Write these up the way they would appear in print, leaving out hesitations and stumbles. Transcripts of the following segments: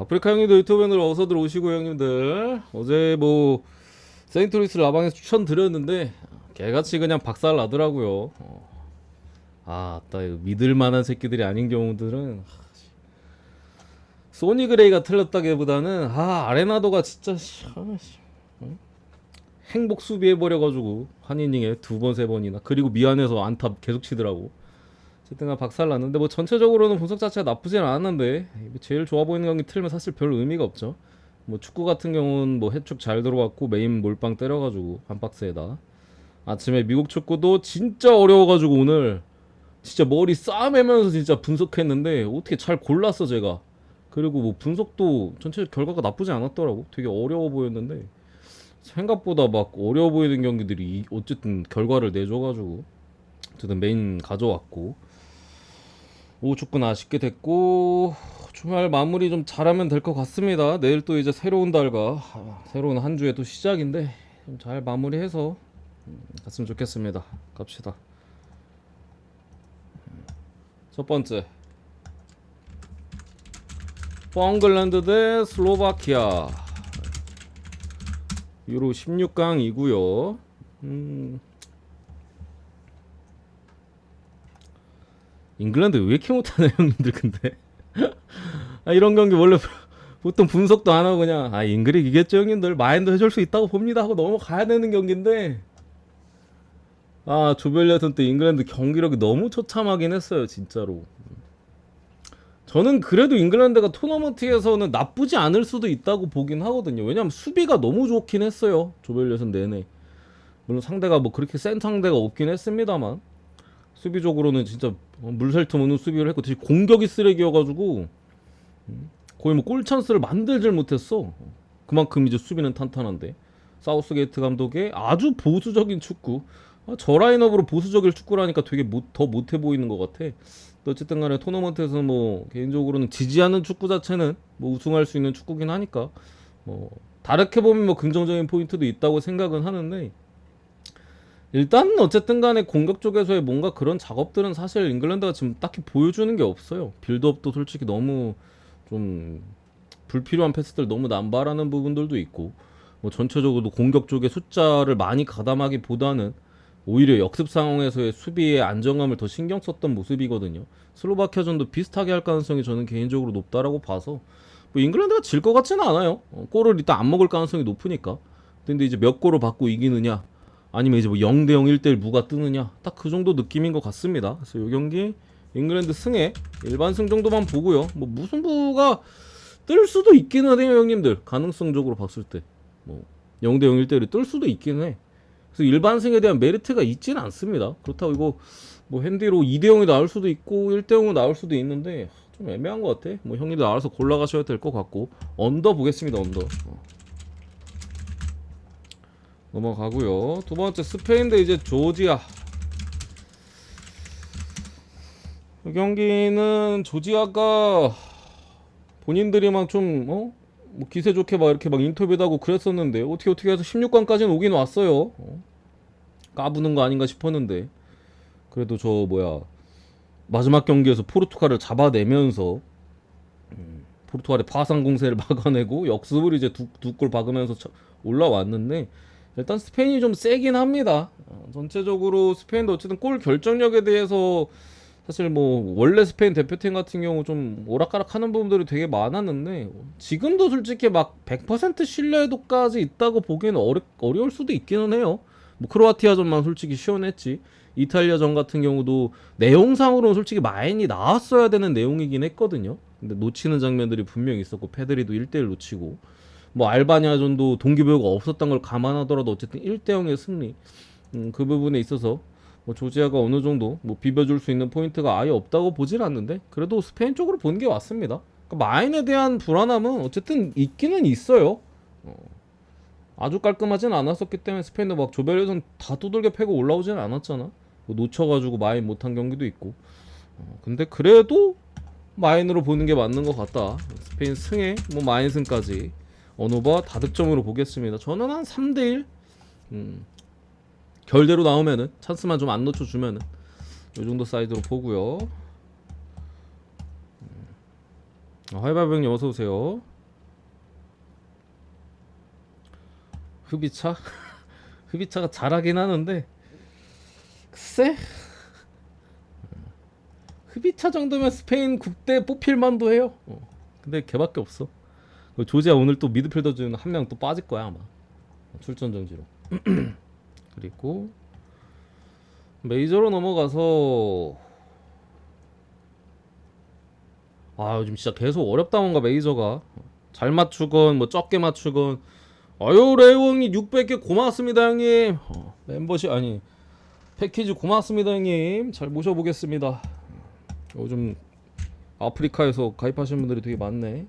아프리카 형님들 유튜브에 어서 들어오시고 형님들 어제 뭐 세인트루이스 라방에서 추천드렸는데 개같이 그냥 박살 나더라고요. 아따 이거 믿을만한 새끼들이 아닌 경우들은 소니 그레이가 틀렸다기보다는 아레나도가 진짜 행복 수비해버려가지고 한 이닝에 두 번 세 번이나 그리고 미안해서 안타 계속 치더라고. 어쨌든 박살 났는데 뭐 전체적으로는 분석 자체가 나쁘진 않았는데 제일 좋아 보이는 경기 틀면 사실 별 의미가 없죠. 뭐 축구 같은 경우는 뭐 해축 잘 들어갔고 메인 몰빵 때려가지고 한 박스에다 아침에 미국 축구도 진짜 어려워가지고 오늘 진짜 머리 싸매면서 진짜 분석했는데 어떻게 잘 골랐어 제가. 그리고 뭐 분석도 전체 결과가 나쁘지 않았더라고. 되게 어려워 보였는데 생각보다 막 어려워 보이는 경기들이 어쨌든 결과를 내줘가지고 어쨌든 메인 가져왔고 오후 축구는 아쉽게 됐고 주말 마무리 좀 잘하면 될 것 같습니다. 내일 또 이제 새로운 달과 새로운 한 주의 또 시작인데 좀 잘 마무리해서 갔으면 좋겠습니다. 갑시다. 첫 번째 펑글랜드 대 슬로바키아 유로 16강이고요. 잉글랜드 왜 이렇게 못하네 형님들 근데 이런 경기 원래 보통 분석도 안 하고 그냥 잉글이 이겼죠 형님들 마인드 해줄 수 있다고 봅니다 하고 넘어가야 되는 경기인데 조별예선 때 잉글랜드 경기력이 너무 처참하긴 했어요 진짜로. 저는 그래도 잉글랜드가 토너먼트에서는 나쁘지 않을 수도 있다고 보긴 하거든요. 왜냐면 수비가 너무 좋긴 했어요 조별예선 내내. 물론 상대가 뭐 그렇게 센 상대가 없긴 했습니다만 수비적으로는 진짜 물살틈 없는 수비를 했고 대신 공격이 쓰레기여가지고 거의 뭐 골 찬스를 만들질 못했어. 그만큼 이제 수비는 탄탄한데 사우스게이트 감독의 아주 보수적인 축구. 저 라인업으로 보수적일 축구라니까 되게 더 못해 보이는 것 같아. 어쨌든 간에 토너먼트에서 뭐 개인적으로는 지지하는 축구 자체는 뭐 우승할 수 있는 축구긴 하니까 뭐 다르게 보면 뭐 긍정적인 포인트도 있다고 생각은 하는데 일단 어쨌든 간에 공격 쪽에서의 뭔가 그런 작업들은 사실 잉글랜드가 지금 딱히 보여주는 게 없어요. 빌드업도 솔직히 너무 좀 불필요한 패스들 너무 남발하는 부분들도 있고 뭐 전체적으로 공격 쪽에 숫자를 많이 가담하기보다는 오히려 역습 상황에서의 수비의 안정감을 더 신경 썼던 모습이거든요. 슬로바키아전도 비슷하게 할 가능성이 저는 개인적으로 높다라고 봐서 뭐 잉글랜드가 질 것 같지는 않아요. 골을 일단 안 먹을 가능성이 높으니까. 근데 이제 몇 골을 받고 이기느냐 아니면 이제 뭐 0대 0 1대1 무가 뜨느냐 딱 그 정도 느낌인 것 같습니다. 그래서 이 경기 잉글랜드 승에 일반 승 정도만 보고요. 뭐 무승부가 뜰 수도 있기는 해요 형님들. 가능성적으로 봤을 때 뭐 0대 0 1대1이 뜰 수도 있기는 해. 그래서 일반 승에 대한 메리트가 있지는 않습니다. 그렇다고 이거 뭐 핸디로 2대 0이 나올 수도 있고 1대 0이 나올 수도 있는데 좀 애매한 것 같아. 뭐 형님들 알아서 골라가셔야 될 것 같고 언더 보겠습니다. 언더 넘어가고요. 두 번째 스페인 대 이제 조지아. 이 경기는 조지아가 본인들이 막 좀 뭐 기세 좋게 막 이렇게 막 인터뷰도 하고 그랬었는데 어떻게 해서 16강까지는 오긴 왔어요. 까부는 거 아닌가 싶었는데 그래도 저 뭐야 마지막 경기에서 포르투갈을 잡아내면서 포르투갈의 파상 공세를 막아내고 역습을 이제 두 골 박으면서 올라왔는데 일단 스페인이 좀 세긴 합니다. 전체적으로 스페인도 어쨌든 골 결정력에 대해서 사실 뭐 원래 스페인 대표팀 같은 경우 좀 오락가락하는 부분들이 되게 많았는데 지금도 솔직히 막 100% 신뢰도까지 있다고 보기에는 어려울 수도 있기는 해요. 뭐 크로아티아전만 솔직히 시원했지. 이탈리아전 같은 경우도 내용상으로는 솔직히 마인이 나왔어야 되는 내용이긴 했거든요. 근데 놓치는 장면들이 분명히 있었고 페드리도 1대1 놓치고 뭐 알바니아전도 동기부여가 없었던 걸 감안하더라도 어쨌든 1대 0의 승리. 그 부분에 있어서 뭐 조지아가 어느 정도 뭐 비벼줄 수 있는 포인트가 아예 없다고 보질 않는데 그래도 스페인 쪽으로 보는 게 맞습니다. 그러니까 마인에 대한 불안함은 어쨌든 있기는 있어요. 아주 깔끔하진 않았었기 때문에 스페인도 막 조별예선 다 두들겨 패고 올라오진 않았잖아. 뭐 놓쳐가지고 마인 못한 경기도 있고. 근데 그래도 마인으로 보는 게 맞는 것 같다. 스페인 승에 뭐 마인 승까지 어노바 다득점으로 보겠습니다. 저는 한 3대1 결대로 나오면은 찬스만 좀 안 놓쳐주면은 이 정도 사이즈로 보고요. 화이바병님 어서 오세요. 흡이차? 흡이차가 잘하긴 하는데 글쎄 흡이차 정도면 스페인 국대 뽑힐 만도 해요. 근데 걔밖에 없어. 조지아 오늘 또 미드필더 중 한 명 또 빠질 거야 아마 출전 정지로. 그리고 메이저로 넘어가서 요즘 진짜 계속 어렵다 뭔가 메이저가 잘 맞추건 뭐 적게 맞추건. 아유 레오 형님 600개 고맙습니다 형님. 멤버십 아니 패키지 고맙습니다 형님. 잘 모셔보겠습니다. 요즘 아프리카에서 가입하신 분들이 되게 많네.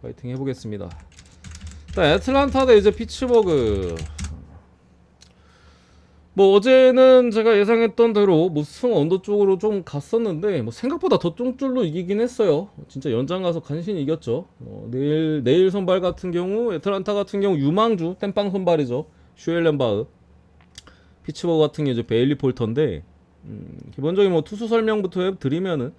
파이팅 해보겠습니다. 일단 애틀란타 대 이제 피츠버그. 뭐 어제는 제가 예상했던 대로 뭐 승 언더 쪽으로 좀 갔었는데 뭐 생각보다 더 쫑줄로 이기긴 했어요. 진짜 연장 가서 간신히 이겼죠. 내일 선발 같은 경우 애틀란타 같은 경우 유망주 땜빵 선발이죠. 슈엘렌바흐. 피츠버그 같은 경우 이제 베일리 폴터인데 기본적인 뭐 투수 설명부터 드리면은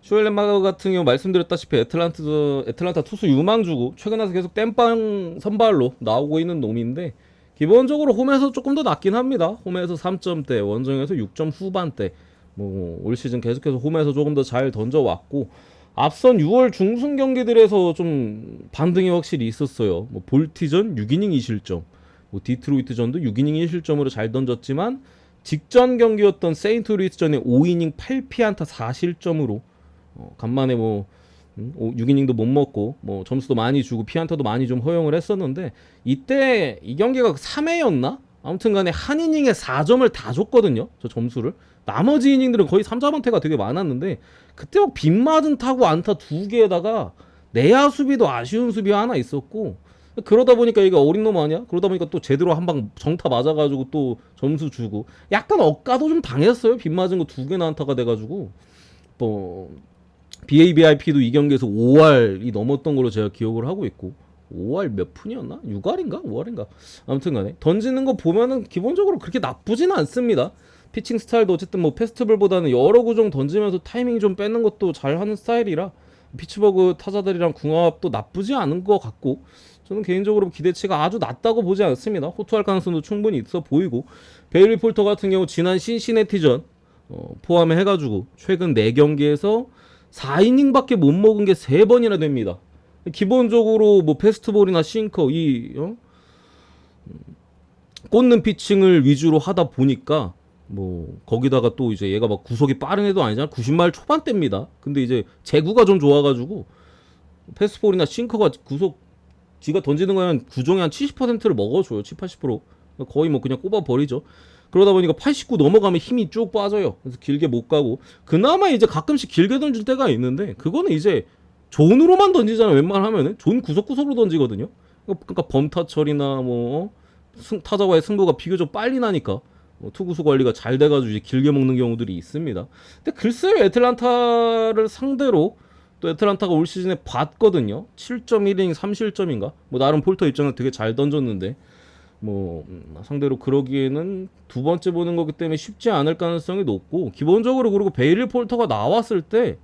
슈엘렌바흐 같은 경우 말씀드렸다시피 애틀란타 투수 유망주고 최근 와서 계속 땜빵 선발로 나오고 있는 놈인데 기본적으로 홈에서 조금 더 낫긴 합니다. 홈에서 3점대, 원정에서 6점 후반대. 뭐 올 시즌 계속해서 홈에서 조금 더 잘 던져왔고 앞선 6월 중순 경기들에서 좀 반등이 확실히 있었어요. 뭐 볼티전 6이닝 2실점, 뭐 디트로이트전도 6이닝 1실점으로 잘 던졌지만 직전 경기였던 세인트루이스전에 5이닝 8피안타 4실점으로 간만에 뭐 6이닝도 못 먹고 뭐 점수도 많이 주고 피안타도 많이 좀 허용을 했었는데 이때 이 경기가 3회였나? 아무튼 간에 한 이닝에 4점을 다 줬거든요. 저 점수를. 나머지 이닝들은 거의 3자반태가 되게 많았는데 그때 막 빗맞은 타구 안타 2개에다가 내야 수비도 아쉬운 수비 하나 있었고 그러다 보니까 이게 어린 놈 아니야? 그러다 보니까 또 제대로 한 방 정타 맞아가지고 또 점수 주고 약간 억까도 좀 당했어요. 빗맞은 거 2개나 안타가 돼가지고 뭐 BABIP도 이 경기에서 5할이 넘었던 걸로 제가 기억을 하고 있고 5할 몇 푼이었나? 6할인가? 5할인가? 아무튼 간에 던지는 거 보면은 기본적으로 그렇게 나쁘지는 않습니다. 피칭 스타일도 어쨌든 뭐 페스티벌보다는 여러 구종 던지면서 타이밍 좀 빼는 것도 잘하는 스타일이라 피츠버그 타자들이랑 궁합도 나쁘지 않은 것 같고 저는 개인적으로 기대치가 아주 낮다고 보지 않습니다. 호투할 가능성도 충분히 있어 보이고 베일리 폴터 같은 경우 지난 신시내티전 포함해 해가지고 최근 4경기에서 4이닝밖에 못 먹은 게 3번이나 됩니다. 기본적으로 뭐 패스트볼이나 싱커 꽂는 피칭을 위주로 하다 보니까 뭐 거기다가 또 이제 얘가 막 구속이 빠른 애도 아니잖아. 90마일 초반대입니다. 근데 이제 제구가 좀 좋아가지고 패스트볼이나 싱커가 구속 지가 던지는 거에 한 구종의 한 70%를 먹어줘요. 70-80% 거의 뭐 그냥 꼽아버리죠. 그러다 보니까 89 넘어가면 힘이 쭉 빠져요. 그래서 길게 못 가고 그나마 이제 가끔씩 길게 던질 때가 있는데 그거는 이제 존으로만 던지잖아요. 웬만하면은 존 구석구석으로 던지거든요. 그러니까 범타 처리나 뭐 타자와의 승부가 비교적 빨리 나니까 투구수 관리가 잘 돼가지고 이제 길게 먹는 경우들이 있습니다. 근데 글쎄요 애틀란타를 상대로 또 애틀란타가 올 시즌에 봤거든요. 7.1이닝 3실점인가? 뭐 나름 폴터 입장에서 되게 잘 던졌는데 뭐 상대로 그러기에는 두 번째 보는 거기 때문에 쉽지 않을 가능성이 높고 기본적으로 그리고 베일리 폴터가 나왔을 때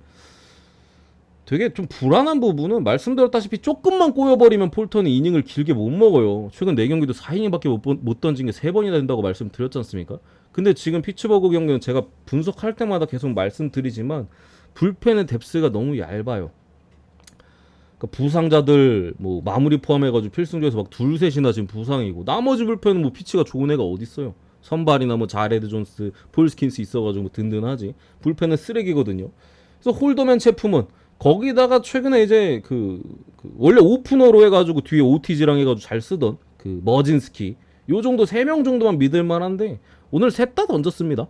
되게 좀 불안한 부분은 말씀드렸다시피 조금만 꼬여버리면 폴터는 이닝을 길게 못 먹어요. 최근 4경기도 4이닝밖에 못 던진 게 3번이나 된다고 말씀드렸지 않습니까? 근데 지금 피츠버그 경기는 제가 분석할 때마다 계속 말씀드리지만 불펜의 뎁스가 너무 얇아요. 그러니까 부상자들 뭐 마무리 포함해가지고 필승조에서 막 둘셋이나 지금 부상이고 나머지 불펜은 뭐 피치가 좋은 애가 어딨어요. 선발이나 뭐 자레드 존스, 폴 스킨스 있어가지고 뭐 든든하지. 불펜은 쓰레기거든요. 그래서 홀더맨 체프먼 거기다가 최근에 이제 원래 오프너로 해가지고 뒤에 오티지랑 해가지고 잘 쓰던 그 머진스키 요 정도 3명 정도만 믿을 만한데 오늘 셋 다 던졌습니다.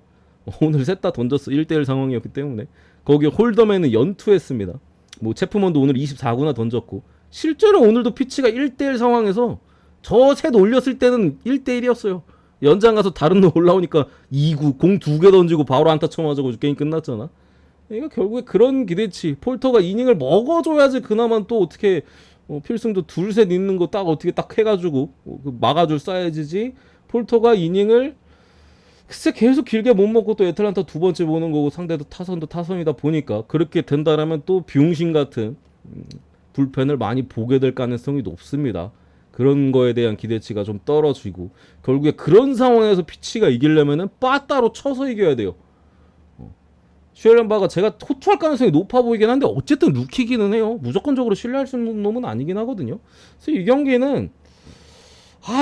오늘 셋 다 던졌어. 1대1 상황이었기 때문에 거기에 홀더맨은 연투했습니다. 뭐 체프먼도 오늘 24구나 던졌고 실제로 오늘도 피치가 1대1 상황에서 저 셋 올렸을 때는 1대1이었어요. 연장 가서 다른 놈 올라오니까 2구 공 2개 던지고 바로 안타 쳐맞아가지고 게임 끝났잖아. 이거 결국에 그런 기대치 폴터가 이닝을 먹어줘야지 그나마 또 어떻게 필승도 둘셋 있는 거 딱 어떻게 딱 해가지고 막아줄 사이즈지 폴터가 이닝을 글쎄 계속 길게 못 먹고 또 애틀란타 두 번째 보는 거고 상대도 타선도 타선이다 보니까 그렇게 된다라면 또 비용신 같은 불펜을 많이 보게 될 가능성이 높습니다. 그런 거에 대한 기대치가 좀 떨어지고 결국에 그런 상황에서 피치가 이기려면은 빠따로 쳐서 이겨야 돼요. 슈엘렌바가 제가 호투할 가능성이 높아 보이긴 한데 어쨌든 루키기는 해요. 무조건적으로 신뢰할 수 있는 놈은 아니긴 하거든요. 그래서 이 경기는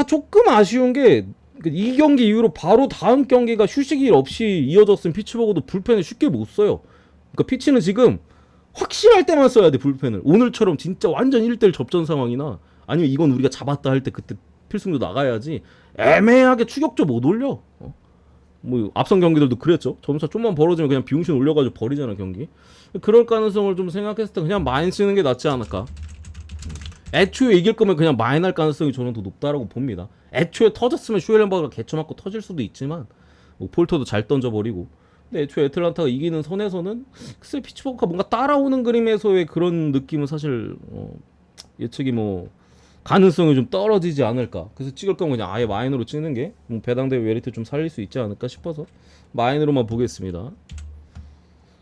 조금 아쉬운 게 이 경기 이후로 바로 다음 경기가 휴식일 없이 이어졌으면 피츠버그도 불펜을 쉽게 못 써요. 그러니까 피치는 지금 확실할 때만 써야 돼 불펜을. 오늘처럼 진짜 완전 1대1 접전 상황이나 아니면 이건 우리가 잡았다 할 때 그때 필승도 나가야지 애매하게 추격조 못 올려. 뭐 앞선 경기들도 그랬죠. 점차 좀만 벌어지면 그냥 비용신 올려가지고 버리잖아 경기. 그럴 가능성을 좀 생각했을 때 그냥 마인 쓰는 게 낫지 않을까. 애초에 이길 거면 그냥 마인 할 가능성이 저는 더 높다라고 봅니다. 애초에 터졌으면 슈엘렌바가 개쳐맞고 터질 수도 있지만 뭐 폴터도 잘 던져버리고. 근데 애초에 애틀란타가 이기는 선에서는 글쎄 피츠버그가 뭔가 따라오는 그림에서의 그런 느낌은 사실 예측이 뭐 가능성이 좀 떨어지지 않을까. 그래서 찍을 거면 그냥 아예 마인으로 찍는 게 뭐 배당대 웨리트 좀 살릴 수 있지 않을까 싶어서 마인으로만 보겠습니다.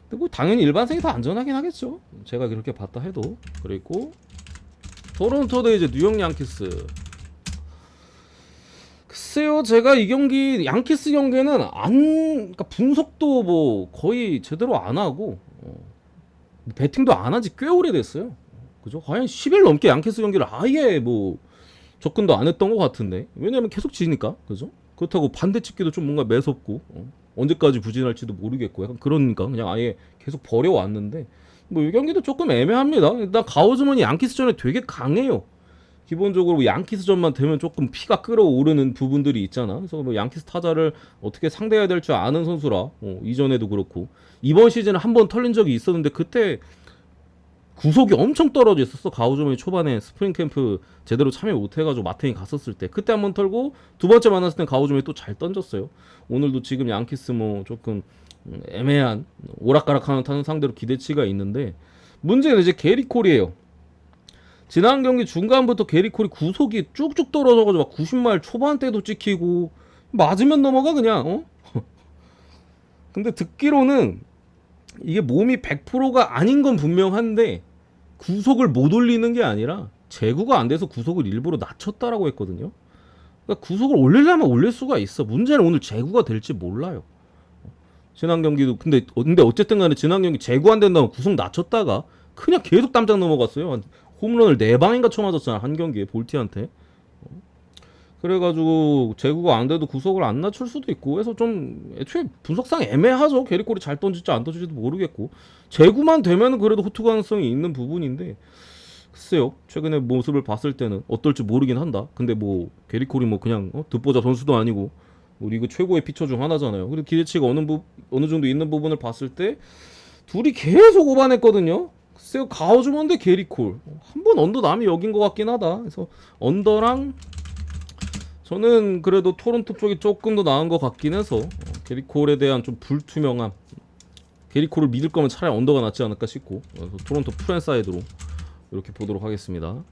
그리고 당연히 일반생이 더 안전하긴 하겠죠. 제가 그렇게 봤다 해도. 그리고 토론토 대 이제 뉴욕 양키스. 글쎄요, 제가 이 경기 양키스 경기는 그러니까 분석도 뭐 거의 제대로 안 하고 배팅도 안 한지 꽤 오래됐어요. 그죠? 과연 10일 넘게 양키스 경기를 아예 뭐 접근도 안 했던 것 같은데. 왜냐면 계속 지니까. 그죠? 그렇다고 반대 찍기도 좀 뭔가 매섭고 언제까지 부진할지도 모르겠고 약간 그러니까 그냥 아예 계속 버려왔는데 뭐 이 경기도 조금 애매합니다. 일단 가오즈먼이 양키스전에 되게 강해요. 기본적으로 양키스전만 되면 조금 피가 끓어오르는 부분들이 있잖아. 그래서 뭐 양키스 타자를 어떻게 상대해야 될 줄 아는 선수라 이전에도 그렇고 이번 시즌에 한 번 털린 적이 있었는데 그때 구속이 엄청 떨어져 있었어. 가오즈먼이 초반에 스프링 캠프 제대로 참여 못해가지고 마탱이 갔었을 때 그때 한 번 털고 두 번째 만났을 땐 가오즈먼이 또 잘 던졌어요. 오늘도 지금 양키스 뭐 조금 애매한 오락가락하는 타는 상대로 기대치가 있는데 문제는 이제 게리 콜이에요. 지난 경기 중간부터 게리 콜이 구속이 쭉쭉 떨어져가지고 막 90마일 초반 때도 찍히고 맞으면 넘어가 그냥 근데 듣기로는 이게 몸이 100%가 아닌 건 분명한데 구속을 못 올리는 게 아니라 제구가 안 돼서 구속을 일부러 낮췄다라고 했거든요. 그러니까 구속을 올리려면 올릴 수가 있어. 문제는 오늘 제구가 될지 몰라요. 지난 경기도 근데 어쨌든 간에 지난 경기 제구 안 된다고 구속 낮췄다가 그냥 계속 땀장 넘어갔어요. 홈런을 4방인가 쳐맞았잖아 한 경기에 볼티한테. 그래가지고 제구가 안 돼도 구속을 안 낮출 수도 있고 해서 좀 애초에 분석상 애매하죠. 게리콜이 잘 던질지 안 던질지도 모르겠고 제구만 되면 그래도 호투 가능성이 있는 부분인데 글쎄요. 최근에 모습을 봤을 때는 어떨지 모르긴 한다. 근데 뭐 게리콜이 뭐 그냥 듣보잡 선수도 아니고 뭐 리그 최고의 피처 중 하나잖아요. 그리고 기대치가 어느 정도 있는 부분을 봤을 때 둘이 계속 오반했거든요. 글쎄요. 가오즈먼 대 게리콜 한 번 언더 남이 여긴 것 같긴 하다. 그래서 언더랑 저는 그래도 토론토 쪽이 조금 더 나은 것 같긴 해서 게리콜에 대한 좀 불투명함 게리콜을 믿을 거면 차라리 언더가 낫지 않을까 싶고 그래서 토론토 프랜사이드로 이렇게 보도록 하겠습니다.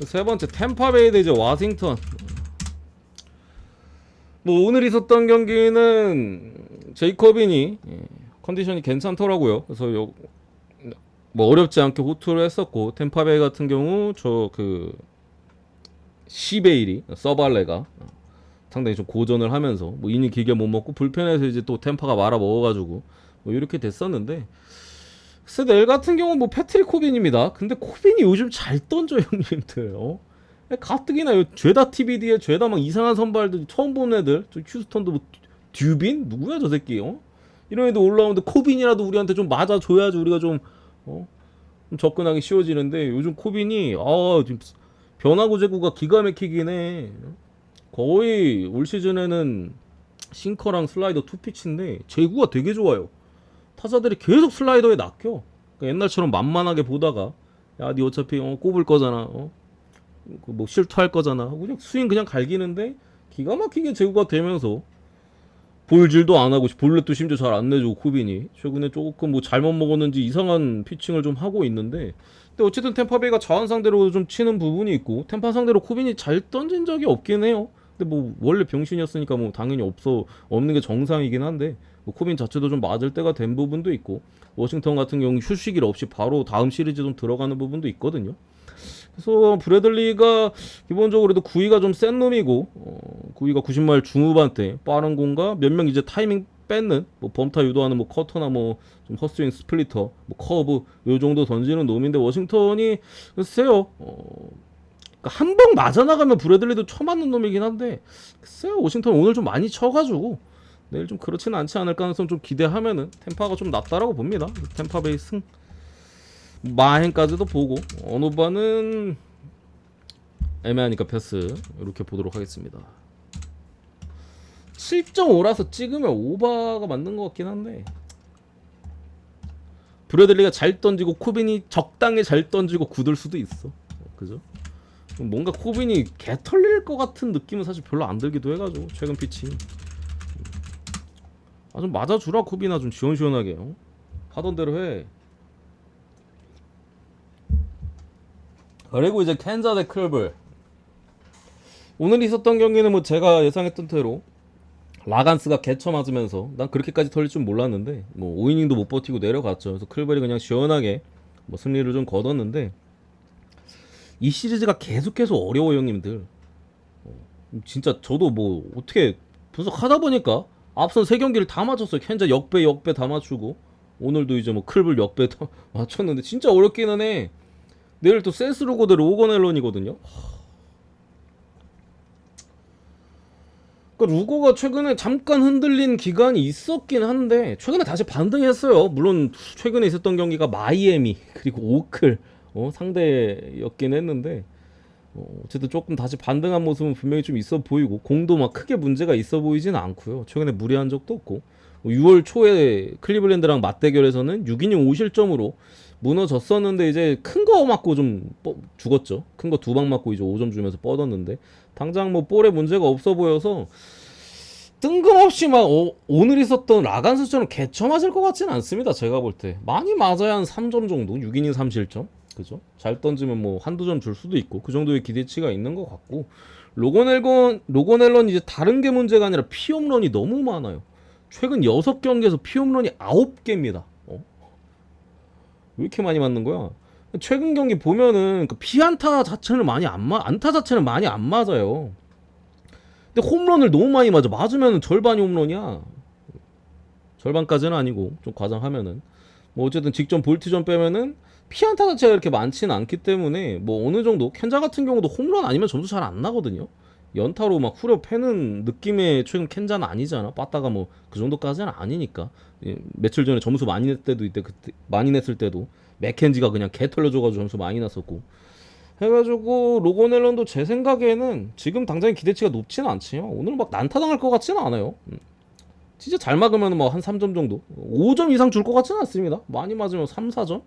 세 번째 템파베이 대 이제 워싱턴. 뭐 오늘 있었던 경기는 제이커빈이 컨디션이 괜찮더라고요. 그래서 뭐 어렵지 않게 호투를 했었고 템파베이 같은 경우 시베일이 서발레가 상당히 좀 고전을 하면서 뭐 이닝 길게 못 먹고 불펜에서 이제 또 템파가 말아 먹어가지고 뭐 이렇게 됐었는데 글쎄 내일 같은 경우는 뭐 패트릭 코빈입니다. 근데 코빈이 요즘 잘 던져 형님들. 가뜩이나 죄다 TBD에 죄다 막 이상한 선발들 처음 보는 애들 저 휴스턴도 뭐 듀빈 누구야 저 새끼 이런 애들 올라오는데 코빈이라도 우리한테 좀 맞아줘야지 우리가 좀 좀 접근하기 쉬워지는데 요즘 코빈이 지금 변화구 제구가 기가 막히긴 해. 거의 올 시즌에는 싱커랑 슬라이더 투피치인데 제구가 되게 좋아요. 타자들이 계속 슬라이더에 낚여. 그러니까 옛날처럼 만만하게 보다가 야 니 어차피 꼽을 거잖아. 뭐 실투할 거잖아. 그냥 스윙 그냥 갈기는데 기가 막히게 제구가 되면서 볼질도 안 하고 볼넷도 심지어 잘 안 내주고 코빈이 최근에 조금 뭐 잘못 먹었는지 이상한 피칭을 좀 하고 있는데 근데 어쨌든 템파베이가 자원 상대로 좀 치는 부분이 있고 템파 상대로 코빈이 잘 던진 적이 없긴 해요. 근데 뭐 원래 병신이었으니까 뭐 당연히 없는 게 정상이긴 한데 뭐 코빈 자체도 좀 맞을 때가 된 부분도 있고 워싱턴 같은 경우 휴식일 없이 바로 다음 시리즈 좀 들어가는 부분도 있거든요. 그래서 브래들리가 기본적으로도 구위가 좀 센 놈이고 구위가 90마일 중후반대 빠른 공과 몇 명 이제 타이밍 뺏는 뭐 범타 유도하는 뭐 커터나 뭐 좀 헛스윙 스플리터 뭐 커브 요 정도 던지는 놈인데 워싱턴이 글쎄요 한 방 맞아 나가면 브래들리도 쳐맞는 놈이긴 한데 글쎄요 워싱턴 오늘 좀 많이 쳐가지고 내일 좀 그렇지는 않지 않을 가능성 좀 기대하면은 템파가 좀 낫다라고 봅니다. 템파베이 승 마행까지도 보고 어느 바는 애매하니까 패스 이렇게 보도록 하겠습니다. 7.5라서 찍으면 오바가 맞는 것 같긴 한데 브래들리가 잘 던지고 코빈이 적당히 잘 던지고 굳을 수도 있어. 그죠? 뭔가 코빈이 개 털릴 것 같은 느낌은 사실 별로 안 들기도 해가지고 최근 피치 좀 맞아주라 코빈아 좀 시원시원하게 하던 대로 해. 그리고 이제 캔자 대 클블 오늘 있었던 경기는 뭐 제가 예상했던 대로 라간스가 개쳐 맞으면서 난 그렇게까지 털릴 줄 몰랐는데 뭐 5이닝도 못 버티고 내려갔죠. 그래서 클블이 그냥 시원하게 뭐 승리를 좀 거뒀는데 이 시리즈가 계속해서 어려워 형님들. 진짜 저도 뭐 어떻게 분석하다 보니까 앞선 3경기를 다 맞췄어요. 캔자 역배 다 맞추고 오늘도 이제 뭐 클블 역배 다 맞췄는데 진짜 어렵기는 해. 내일 또 세스루고 대 로건 앨런이거든요. 그러니까 루거가 최근에 잠깐 흔들린 기간이 있었긴 한데 최근에 다시 반등했어요. 물론 최근에 있었던 경기가 마이애미 그리고 오클 상대였긴 했는데 어쨌든 조금 다시 반등한 모습은 분명히 좀 있어 보이고 공도 막 크게 문제가 있어 보이진 않고요. 최근에 무리한 적도 없고 6월 초에 클리블랜드랑 맞대결에서는 6이닝 5실점으로 무너졌었는데 이제 큰 거 맞고 좀 죽었죠. 큰 거 2방 맞고 이제 5점 주면서 뻗었는데 당장 뭐 볼에 문제가 없어 보여서 뜬금없이 막 오늘 있었던 라간스처럼 개쳐 맞을 것 같지는 않습니다. 제가 볼 때 많이 맞아야 한 3점 정도 6이닝 3실점 그죠? 잘 던지면 뭐 한두 점 줄 수도 있고 그 정도의 기대치가 있는 것 같고 로건 앨런 이제 다른 게 문제가 아니라 피홈런이 너무 많아요. 최근 6경기에서 피홈런이 9개입니다. 왜 이렇게 많이 맞는 거야? 최근 경기 보면은 그 피안타 자체는 많이 안타 자체는 많이 안 맞아요. 근데 홈런을 너무 많이 맞아. 맞으면 절반이 홈런이야. 절반까지는 아니고 좀 과장하면은 뭐 어쨌든 직전 볼티전 빼면은 피안타 자체가 이렇게 많지는 않기 때문에 뭐 어느 정도 켄자 같은 경우도 홈런 아니면 점수 잘 안 나거든요. 연타로 막 후려 패는 느낌의 최근 켄자는 아니잖아. 빠따가 뭐 그 정도까지는 아니니까. 며칠 전에 점수 많이 낼 때도 있대. 그때 많이 냈을 때도 맥켄지가 그냥 개 털려줘가지고 점수 많이 났었고. 해가지고 로건 앨런도 제 생각에는 지금 당장 기대치가 높지는 않지요. 오늘 막 난타 당할 것 같지는 않아요. 진짜 잘 막으면 뭐 한 3점 정도, 5점 이상 줄 것 같지는 않습니다. 많이 맞으면 3, 4점.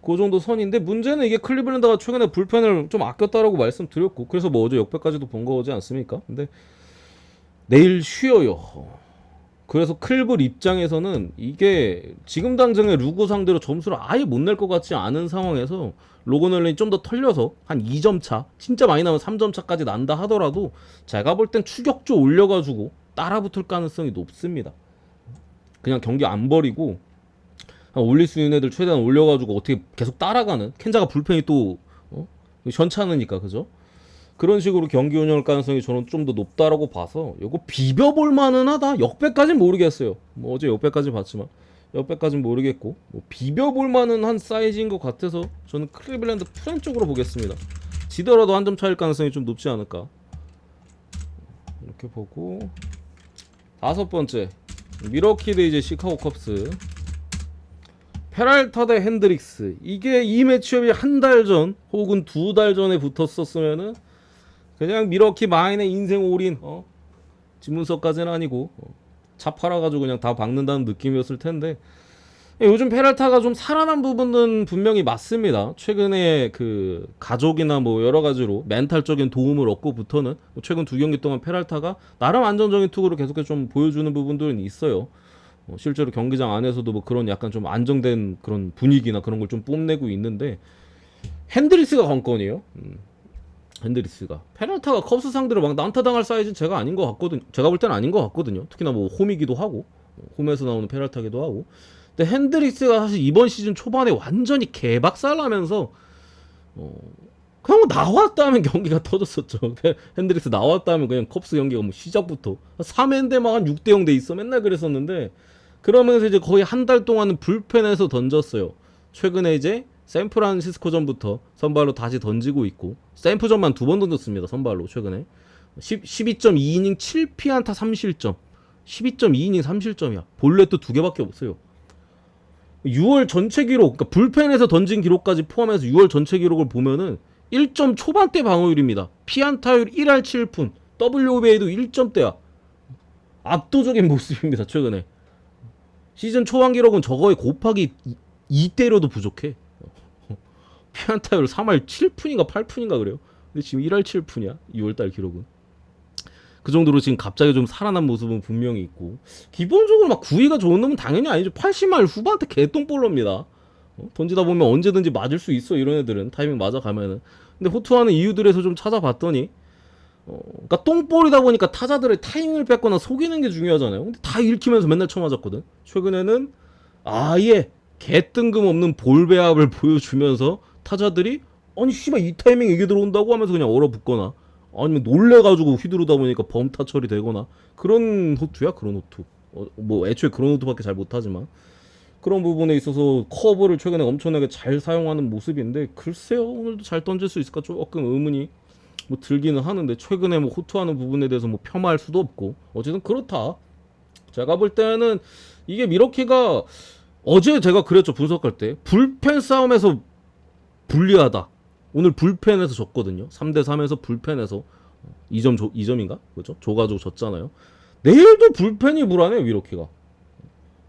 그 정도 선인데 문제는 이게 클리블랜드가 최근에 불펜을 좀 아꼈다라고 말씀드렸고 그래서 뭐 어제 역배까지도 본 거지 않습니까? 근데 내일 쉬어요. 그래서 클블 입장에서는 이게 지금 당장에 루고 상대로 점수를 아예 못 낼 것 같지 않은 상황에서 로건 앨런이 좀 더 털려서 한 2점 차 진짜 많이 나면 3점 차까지 난다 하더라도 제가 볼 땐 추격조 올려가지고 따라붙을 가능성이 높습니다. 그냥 경기 안 버리고 올릴 수 있는 애들 최대한 올려가지고 어떻게 계속 따라가는 켄자가 불펜이 또 현찮으니까 그죠? 그런 식으로 경기 운영할 가능성이 저는 좀 더 높다라고 봐서 요거 비벼볼 만은 하다. 역배까지는 모르겠어요. 뭐 어제 역배까지 봤지만 역배까지는 모르겠고 뭐 비벼볼 만은 한 사이즈인 것 같아서 저는 클리블랜드 프렌 쪽으로 보겠습니다. 지더라도 한 점 차일 가능성이 좀 높지 않을까 이렇게 보고 5번째 미러키 대 이제 시카고 컵스 페랄타 대 핸드릭스. 이게 이 매치업이 한 달 전 혹은 2달 전에 붙었었으면은 그냥 미러키 마인의 인생 올인 지문서까지는 아니고 차 팔아가지고 그냥 다 박는다는 느낌이었을 텐데 요즘 페랄타가 좀 살아난 부분은 분명히 맞습니다. 최근에 그 가족이나 뭐 여러 가지로 멘탈적인 도움을 얻고부터는 최근 2경기 동안 페랄타가 나름 안정적인 투구를 계속해서 좀 보여주는 부분들은 있어요. 실제로 경기장 안에서도 뭐 그런 약간 좀 안정된 그런 분위기나 그런 걸 좀 뽐내고 있는데 핸드리스가 관건이에요. 핸드리스가 페랄타가 컵스 상대로 막 난타 당할 사이즈는 제가 아닌 것 같거든. 제가 볼 때는 아닌 것 같거든요. 특히나 뭐 홈이기도 하고 홈에서 나오는 페랄타기도 하고. 근데 핸드리스가 사실 이번 시즌 초반에 완전히 개박살나면서 그냥 뭐 나왔다 하면 경기가 터졌었죠. 핸드릭스 나왔다 하면 그냥 컵스 경기가 뭐 시작부터 3회인데 막 한 6대0 돼 있어. 맨날 그랬었는데 그러면서 이제 거의 한 달 동안은 불펜에서 던졌어요. 최근에 이제 샌프란시스코전부터 선발로 다시 던지고 있고 샌프전만 2번 던졌습니다. 선발로 최근에 12.2이닝 7피안타 3실점 12.2이닝 3실점이야. 볼넷도 2개밖에 없어요. 6월 전체 기록, 그러니까 불펜에서 던진 기록까지 포함해서 6월 전체 기록을 보면은 1점 초반대 방어율입니다. 피안타율 1할 7푼, WOBA도 1점대야. 압도적인 모습입니다. 최근에. 시즌 초반 기록은 저거에 곱하기 2대로도 부족해. 피안타율 3할 7푼인가 8푼인가 그래요. 근데 지금 1할 7푼이야. 6월달 기록은. 그 정도로 지금 갑자기 좀 살아난 모습은 분명히 있고 기본적으로 막 구위가 좋은 놈은 당연히 아니죠. 80말 후반대 개똥볼러입니다. 던지다 보면 언제든지 맞을 수 있어. 이런 애들은 타이밍 맞아가면은. 근데 호투하는 이유들에서 좀 찾아봤더니 그러니까 똥볼이다 보니까 타자들의 타이밍을 뺏거나 속이는 게 중요하잖아요. 근데 다 읽히면서 맨날 쳐맞았거든. 최근에는 아예 개뜬금없는 볼 배합을 보여주면서 타자들이 아니 씨발 이 타이밍에 이게 들어온다고 하면서 그냥 얼어붙거나 아니면 놀래가지고 휘두르다 보니까 범타 처리되거나 그런 호투야. 그런 호투. 뭐 애초에 그런 호투밖에 잘 못하지만 그런 부분에 있어서 커브를 최근에 엄청나게 잘 사용하는 모습인데 글쎄요 오늘도 잘 던질 수 있을까 조금 의문이 뭐 들기는 하는데 최근에 뭐 호투하는 부분에 대해서 뭐 폄하할 수도 없고 어쨌든 그렇다. 제가 볼 때는 이게 미러키가 어제 제가 그랬죠. 분석할 때 불펜 싸움에서 불리하다. 오늘 불펜에서 졌거든요. 3대3에서 불펜에서 2점인가? 그죠? 줘가지고 졌잖아요. 내일도 불펜이 불안해, 미러키가.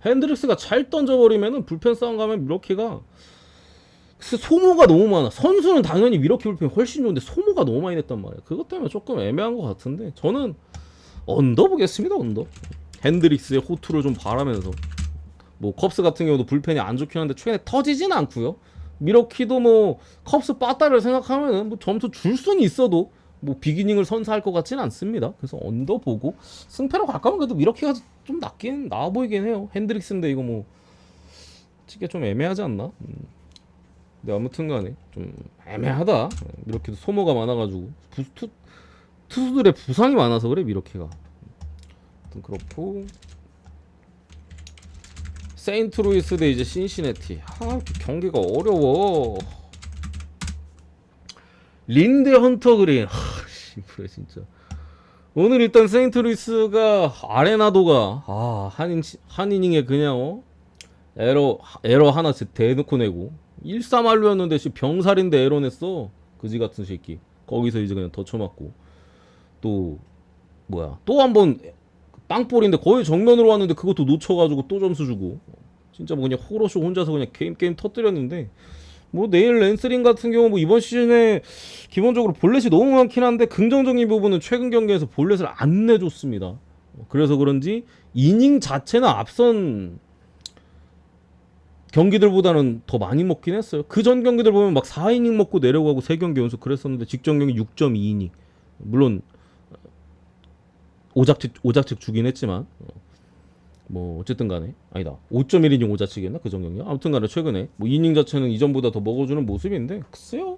핸드릭스가 잘 던져버리면은 불펜 싸움 가면 미러키가 소모가 너무 많아. 선수는 당연히 미러키 불펜이 훨씬 좋은데 소모가 너무 많이 냈단 말이야. 그것 때문에 조금 애매한 것 같은데 저는 언더 보겠습니다. 언더. 핸드릭스의 호투를 좀 바라면서 뭐 컵스 같은 경우도 불펜이 안 좋긴 한데 최근에 터지진 않고요. 미러키도 뭐 컵스 빠따를 생각하면은 뭐 점수 줄 수는 있어도 뭐 비기닝을 선사할 것 같지는 않습니다. 그래서 언더 보고 승패로 갈까면 그래도 미러키가 좀 낫긴 나아 보이긴 해요. 핸드릭스인데 이거 뭐 찍기 좀 애매하지 않나? 근데 아무튼간에 좀 애매하다. 미러키도 소모가 많아가지고 투수들의 부상이 많아서 그래 미러키가. 아무튼 그렇고. 세인트루이스 대 이제 신시내티. 경기가 어려워. 린데 헌터 그린. 씨부레 진짜. 오늘 일단 세인트루이스가 아레나도가 한 이닝에 그냥 에러 하나씩 대놓고 내고 1-3할루였는데 병살인데 에러 냈어. 그지 같은 새끼. 거기서 이제 그냥 더 쳐맞고 또 뭐야 또 한번 땅볼인데 거의 정면으로 왔는데 그것도 놓쳐가지고 또 점수 주고 진짜 뭐 그냥 호로쇼 혼자서 그냥 게임 터뜨렸는데 뭐 내일 랜스링 같은 경우 뭐 이번 시즌에 기본적으로 볼넷이 너무 많긴 한데 긍정적인 부분은 최근 경기에서 볼넷을 안 내줬습니다. 그래서 그런지 이닝 자체는 앞선 경기들보다는 더 많이 먹긴 했어요. 그 전 경기들 보면 막 4이닝 먹고 내려가고 3경기 연속 그랬었는데 직전 경기 6.2이닝 물론 오작책 주긴 했지만 뭐 어쨌든 간에 아니다 5.1이닝 오자책이었나 그 전경기 아무튼 간에 최근에 뭐 이닝 자체는 이전보다 더 먹어주는 모습인데 글쎄요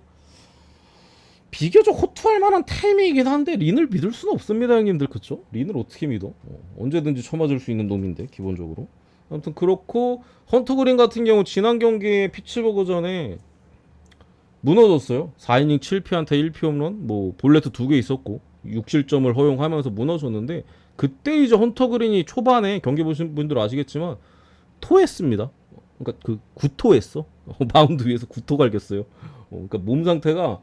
비교적 호투할 만한 타이밍이긴 한데 린을 믿을 수는 없습니다 형님들. 그쵸? 린을 어떻게 믿어? 언제든지 쳐맞을 수 있는 놈인데 기본적으로. 아무튼 그렇고 헌터 그린 같은 경우 지난 경기에 피츠버그 전에 무너졌어요. 4이닝 7피안타 1피 홈런 뭐 볼레트 2개 있었고 6실점을 허용하면서 무너졌는데 그때 이제 헌터 그린이 초반에 경기 보신 분들 아시겠지만 토했습니다. 그러니까 그 구토했어. 마운드 위에서 구토 갈겼어요. 그러니까 몸 상태가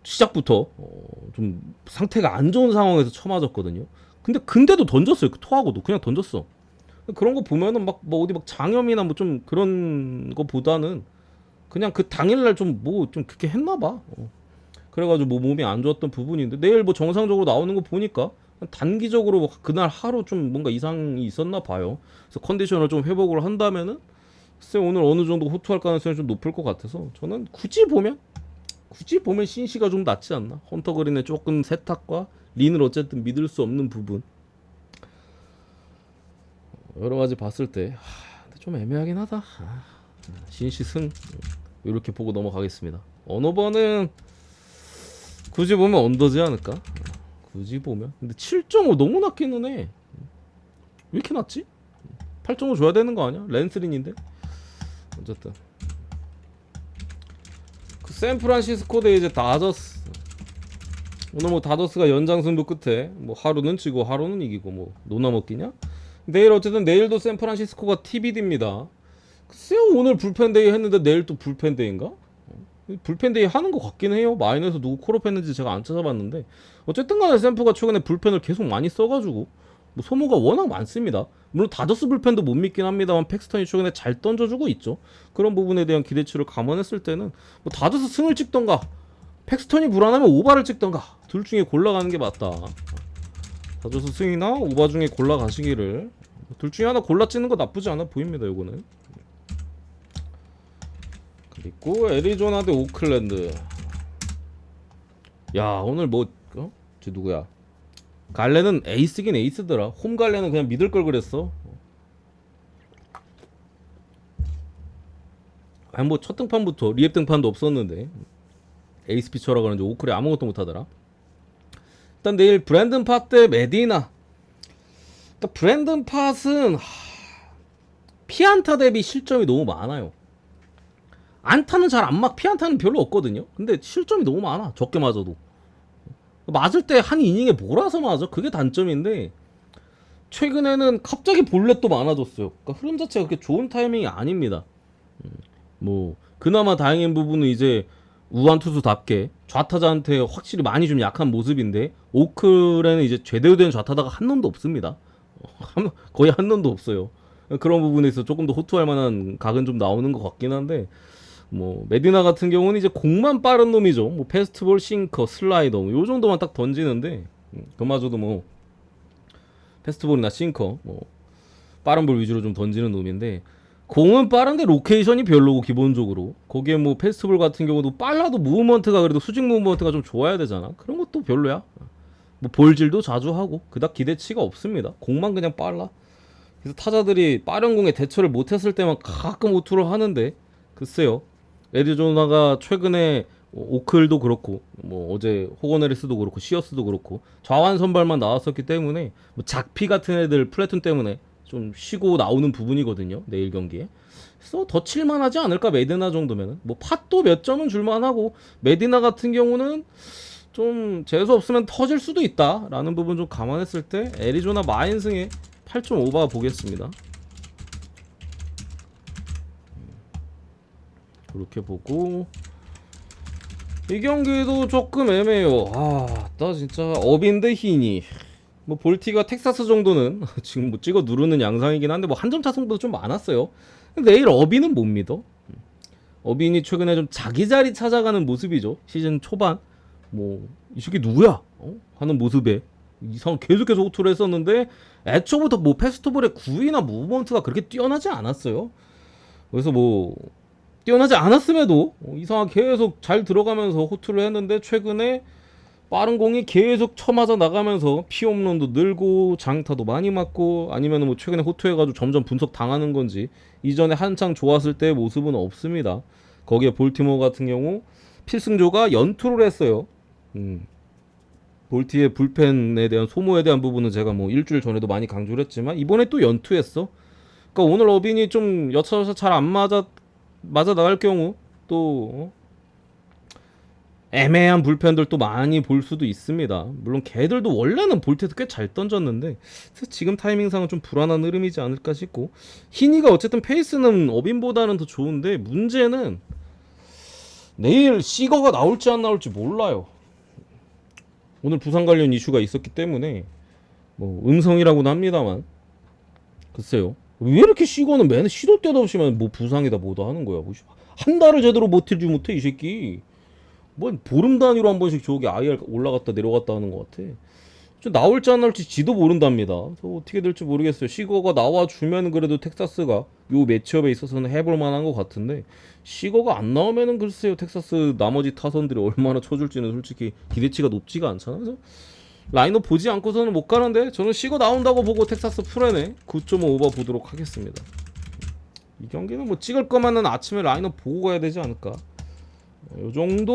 시작부터 좀 상태가 안 좋은 상황에서 쳐맞았거든요. 근데도 던졌어요. 그 토하고도 그냥 던졌어. 그런 거 보면은 막 뭐 어디 막 장염이나 뭐 좀 그런 거보다는 그냥 그 당일날 좀 뭐 좀 그렇게 했나봐. 그래가지고 뭐 몸이 안 좋았던 부분인데 내일 뭐 정상적으로 나오는 거 보니까 단기적으로 뭐 그날 하루 좀 뭔가 이상이 있었나 봐요. 그래서 컨디션을 좀 회복을 한다면은 글쎄 오늘 어느 정도 호투할 가능성이 좀 높을 것 같아서 저는 굳이 보면 신시가 좀 낫지 않나. 헌터 그린의 조금 세탁과 린을 어쨌든 믿을 수 없는 부분 여러 가지 봤을 때 좀 애매하긴 하다. 신시 승 이렇게 보고 넘어가겠습니다. 언어버는 굳이 보면 언더지 않을까? 굳이 보면. 근데 7.5 너무 낮기는 해. 왜 이렇게 낮지? 8.5 줘야 되는 거 아니야? 랜스린인데. 어쨌든 그 샌프란시스코 대 이제 다저스. 오늘 뭐 다저스가 연장승부 끝에 뭐 하루는 지고 하루는 이기고 뭐 노나 먹기냐? 내일 어쨌든 내일도 샌프란시스코가 TBD입니다. 글쎄요, 오늘 불펜데이 했는데 내일 또 불펜데이인가? 불펜데이 하는 것 같긴 해요. 마이너에서 누구 콜업했는지 제가 안 찾아봤는데 어쨌든 간에 샌프가 최근에 불펜을 계속 많이 써가지고 뭐 소모가 워낙 많습니다. 물론 다저스 불펜도 못 믿긴 합니다만 팩스턴이 최근에 잘 던져주고 있죠. 그런 부분에 대한 기대치를 감안했을 때는 뭐 다저스 승을 찍던가 팩스턴이 불안하면 오바를 찍던가 둘 중에 골라가는 게 맞다. 다저스 승이나 오바 중에 골라가시기를, 둘 중에 하나 골라 찍는 거 나쁘지 않아 보입니다. 요거는. 그리고 애리조나 대 오클랜드. 야, 오늘 뭐 저 누구야, 갈레는 에이스긴 에이스더라. 홈 갈레는 그냥 믿을 걸 그랬어. 아니 뭐 첫 등판부터 리앱 등판도 없었는데 에이스 피처라 그런지 오클이 아무것도 못하더라. 일단 내일 브랜든 팟 대 메디나. 그러니까 브랜든 팟은 피안타 대비 실점이 너무 많아요. 안타는 잘 안 막, 피안타는 별로 없거든요. 근데 실점이 너무 많아. 적게 맞아도. 맞을 때 한 이닝에 몰아서 맞아. 그게 단점인데 최근에는 갑자기 볼넷도 많아졌어요. 그러니까 흐름 자체가 그렇게 좋은 타이밍이 아닙니다. 뭐 그나마 다행인 부분은 이제 우한 투수답게 좌타자한테 확실히 많이 좀 약한 모습인데 오클에는 이제 제대로 된 좌타자가 한 놈도 없습니다. 거의 한 놈도 없어요. 그런 부분에서 조금 더 호투할 만한 각은 좀 나오는 것 같긴 한데 뭐 메디나 같은 경우는 이제 공만 빠른 놈이죠. 뭐 패스트볼, 싱커, 슬라이더 요 정도만 딱 던지는데 그마저도 뭐 패스트볼이나 싱커 뭐 빠른 볼 위주로 좀 던지는 놈인데 공은 빠른데 로케이션이 별로고 기본적으로 거기에 뭐 패스트볼 같은 경우도 빨라도 무브먼트가 그래도 수직 무브먼트가 좀 좋아야 되잖아. 그런 것도 별로야. 뭐 볼질도 자주 하고 그닥 기대치가 없습니다. 공만 그냥 빨라. 그래서 타자들이 빠른 공에 대처를 못했을 때만 가끔 오투를 하는데 글쎄요. 애리조나가 최근에 오클도 그렇고 뭐 어제 호거네리스도 그렇고 시어스도 그렇고 좌완 선발만 나왔었기 때문에 뭐 작피 같은 애들 플래툰 때문에 좀 쉬고 나오는 부분이거든요. 내일 경기에. 그래서 더 칠만하지 않을까 메디나 정도면은. 뭐 팟도 몇 점은 줄만하고 메디나 같은 경우는 좀 재수 없으면 터질 수도 있다라는 부분 좀 감안했을 때 애리조나 마인승에 8.5바 보겠습니다. 그렇게 보고 이 경기도 조금 애매해요. 나 진짜 어빈 대 히니. 뭐 볼티가 텍사스 정도는 지금 뭐 찍어 누르는 양상이긴 한데 뭐 한 점 차승부도 좀 많았어요. 내일 어빈은 못 믿어. 어빈이 최근에 좀 자기 자리 찾아가는 모습이죠. 시즌 초반 뭐 이 새끼 누구야? 하는 모습에 이상 계속해서 호투를 했었는데 애초부터 뭐 패스트볼의 구위나 무브먼트가 그렇게 뛰어나지 않았어요. 그래서 뭐 뛰어나지 않았음에도 이상하게 계속 잘 들어가면서 호투를 했는데 최근에 빠른 공이 계속 쳐맞아 나가면서 피홈런도 늘고 장타도 많이 맞고 아니면 뭐 최근에 호투해가지고 점점 분석 당하는 건지 이전에 한창 좋았을 때의 모습은 없습니다. 거기에 볼티모어 같은 경우 필승조가 연투를 했어요. 볼티의 불펜에 대한 소모에 대한 부분은 제가 뭐 일주일 전에도 많이 강조를 했지만 이번에 또 연투했어. 그러니까 오늘 어빈이 좀 여차저차 잘 안 맞아 나갈 경우 또 애매한 불펜들도 많이 볼 수도 있습니다. 물론 걔들도 원래는 볼트에서 꽤 잘 던졌는데 지금 타이밍상은 좀 불안한 흐름이지 않을까 싶고 히니가 어쨌든 페이스는 어빈보다는 더 좋은데 문제는 내일 시거가 나올지 안 나올지 몰라요. 오늘 부상 관련 이슈가 있었기 때문에 뭐 음성이라고는 합니다만 글쎄요. 왜 이렇게 시거는 맨날 시도 때도 없이 뭐 부상이다 뭐다 하는 거야. 뭐 한 달을 제대로 버티지 못해 이 새끼. 뭐 보름 단위로 한 번씩 저기 IR 올라갔다 내려갔다 하는 것 같아. 좀 나올지 안 나올지 지도 모른답니다. 어떻게 될지 모르겠어요. 시거가 나와주면 그래도 텍사스가 요 매치업에 있어서는 해볼 만한 것 같은데 시거가 안 나오면은 글쎄요. 텍사스 나머지 타선들이 얼마나 쳐줄지는 솔직히 기대치가 높지가 않잖아. 그래서 라인업 보지 않고서는 못 가는데 저는 시거 나온다고 보고 텍사스 풀에네 9.5 오버 보도록 하겠습니다. 이 경기는 뭐 찍을 거면은 아침에 라인업 보고 가야 되지 않을까. 요 정도